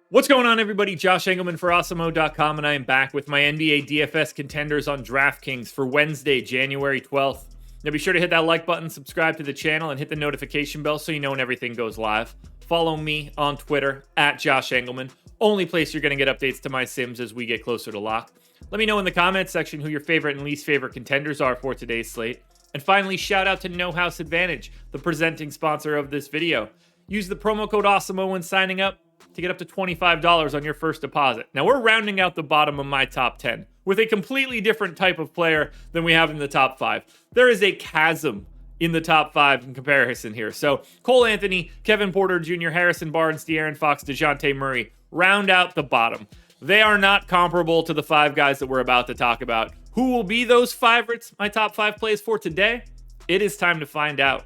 What's going on, everybody? Josh Engleman for Awesemo.com, and I am back with my NBA DFS contenders on DraftKings for Wednesday, January 12th. Now be sure to hit that like button, subscribe to the channel, and hit the notification bell so you know when everything goes live. Follow me on Twitter, at Josh Engleman. Only place you're going to get updates to my sims as we get closer to lock. Let me know in the comments section who your favorite and least favorite contenders are for today's slate. And finally, shout out to No House Advantage, the presenting sponsor of this video. Use the promo code Awesemo when signing up to get up to $25 on your first deposit. Now, we're rounding out the bottom of my top 10 with a completely different type of player than we have in the top 5. There is a chasm in the top 5 in comparison here. So, Cole Anthony, Kevin Porter Jr., Harrison Barnes, De'Aaron Fox, DeJounte Murray round out the bottom. They are not comparable to the 5 guys that we're about to talk about. Who will be those favorites, my top 5 plays for today? It is time to find out.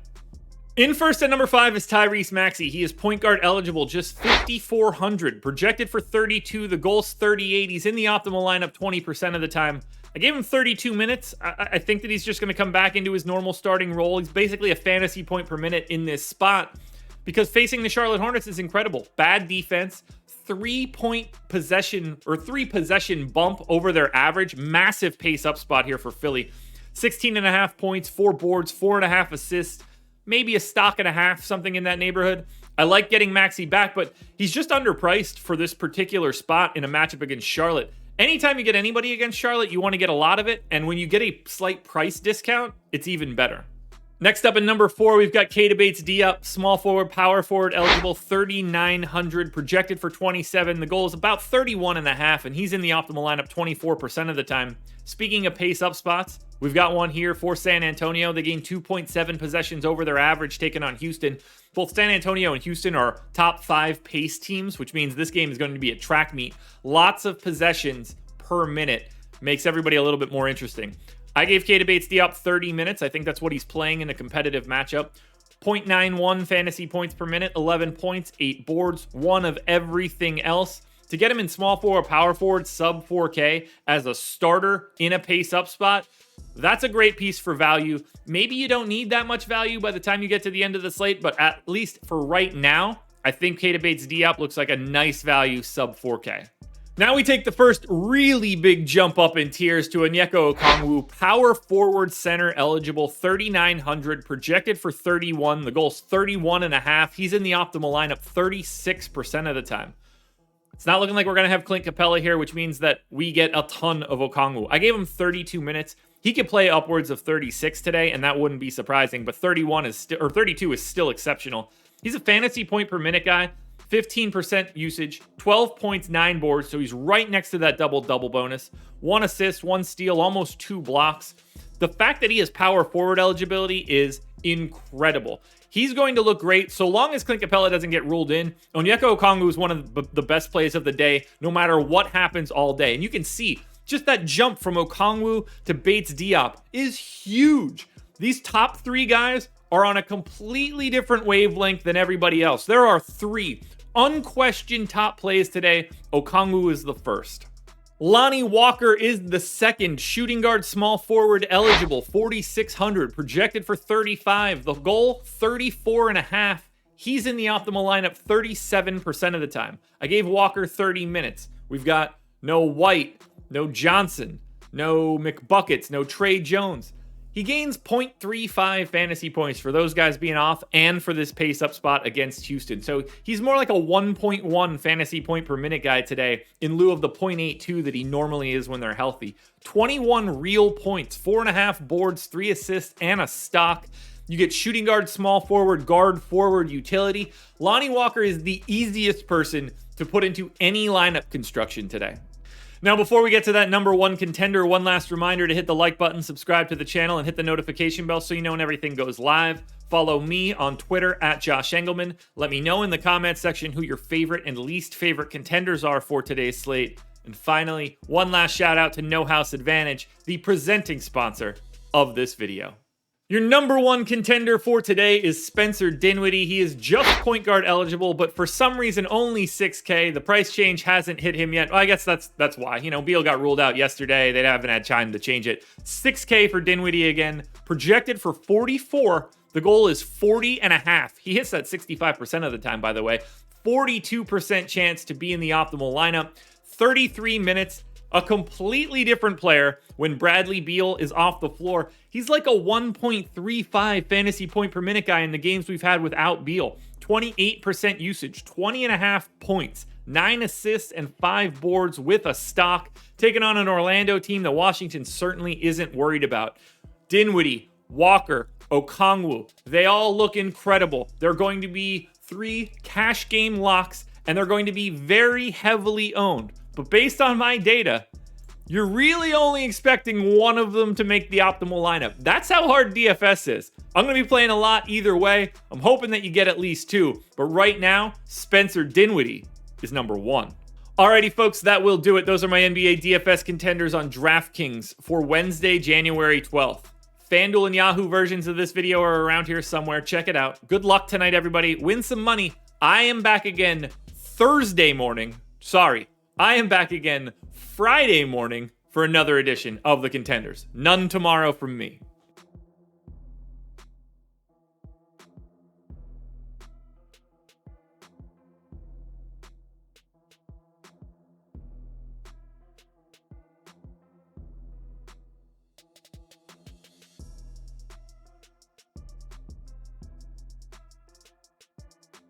In first at number 5 is Tyrese Maxey. He is point guard eligible, just 5,400. Projected for 32. The goal's 38. He's in the optimal lineup 20% of the time. I gave him 32 minutes. I think that he's just going to come back into his normal starting role. He's basically a fantasy point per minute in this spot because facing the Charlotte Hornets is incredible. Bad defense, 3-point possession or 3-possession bump over their average. Massive pace up spot here for Philly. 16.5 points, 4 boards, 4.5 assists. Maybe a stock and a half, something in that neighborhood. I like getting Maxey back, but he's just underpriced for this particular spot in a matchup against Charlotte. Anytime you get anybody against Charlotte, you want to get a lot of it, and when you get a slight price discount, it's even better. Next up in number 4, we've got Keita Bates-Diop, small forward, power forward, eligible, 3,900, projected for 27. The goal is about 31.5, and he's in the optimal lineup 24% of the time. Speaking of pace up spots, we've got one here for San Antonio. They gained 2.7 possessions over their average taken on Houston. Both San Antonio and Houston are top 5 pace teams, which means this game is going to be a track meet. Lots of possessions per minute makes everybody a little bit more interesting. I gave Keita Bates-Diop 30 minutes. I think that's what he's playing in a competitive matchup. 0.91 fantasy points per minute, 11 points, 8 boards, 1 of everything else. To get him in small forward, power forward, sub 4K as a starter in a pace up spot, that's a great piece for value. Maybe you don't need that much value by the time you get to the end of the slate, but at least for right now, I think Keita Bates-Diop looks like a nice value sub 4K. Now we take the first really big jump up in tiers to Onyeka Okongwu, power forward center eligible, 3,900, projected for 31. The goal's 31.5. He's in the optimal lineup 36% of the time. It's not looking like we're going to have Clint Capella here, which means that we get a ton of Okongwu. I gave him 32 minutes. He could play upwards of 36 today, and that wouldn't be surprising, but 32 is still exceptional. He's a fantasy point per minute guy, 15% usage, 12 points, 9 boards, so he's right next to that double-double bonus. 1 assist, 1 steal, almost 2 blocks. The fact that he has power forward eligibility is incredible. He's going to look great so long as Clint Capella doesn't get ruled in. Onyeka Okongwu is one of the best plays of the day, no matter what happens all day. And you can see just that jump from Okongwu to Bates-Diop is huge. These top 3 guys are on a completely different wavelength than everybody else. There are 3 unquestioned top plays today. Okongwu is the first. Lonnie Walker is the second. Shooting guard, small forward eligible, 4,600, projected for 35. The goal, 34.5. He's in the optimal lineup 37% of the time. I gave Walker 30 minutes. We've got no White, no Johnson, no McBuckets, no Trey Jones. He gains 0.35 fantasy points for those guys being off and for this pace up spot against Houston. So he's more like a 1.1 fantasy point per minute guy today in lieu of the 0.82 that he normally is when they're healthy. 21 real points, 4.5 boards, 3 assists, and a stock. You get shooting guard, small forward, guard forward utility. Lonnie Walker is the easiest person to put into any lineup construction today. Now, before we get to that number 1 contender, one last reminder to hit the like button, subscribe to the channel, and hit the notification bell so you know when everything goes live. Follow me on Twitter at Josh Engleman. Let me know in the comments section who your favorite and least favorite contenders are for today's slate. And finally, one last shout out to No House Advantage, the presenting sponsor of this video. Your number 1 contender for today is Spencer Dinwiddie. He is just point guard eligible, but for some reason only 6K. The price change hasn't hit him yet. Well, I guess that's why. You know, Beal got ruled out yesterday. They haven't had time to change it. 6K for Dinwiddie again. Projected for 44. The goal is 40.5. He hits that 65% of the time, by the way. 42% chance to be in the optimal lineup. 33 minutes, a completely different player when Bradley Beal is off the floor. He's like a 1.35 fantasy point per minute guy in the games we've had without Beal. 28% usage, 20.5 points, 9 assists, and 5 boards with a stock, taking on an Orlando team that Washington certainly isn't worried about. Dinwiddie, Walker, Okongwu, they all look incredible. They're going to be 3 cash game locks, and they're going to be very heavily owned. But based on my data, you're really only expecting one of them to make the optimal lineup. That's how hard DFS is. I'm going to be playing a lot either way. I'm hoping that you get at least 2. But right now, Spencer Dinwiddie is number 1. Alrighty, folks, that will do it. Those are my NBA DFS contenders on DraftKings for Wednesday, January 12th. FanDuel and Yahoo versions of this video are around here somewhere. Check it out. Good luck tonight, everybody. Win some money. I am back again Thursday morning. I am back again Friday morning for another edition of the Contenders. None tomorrow from me.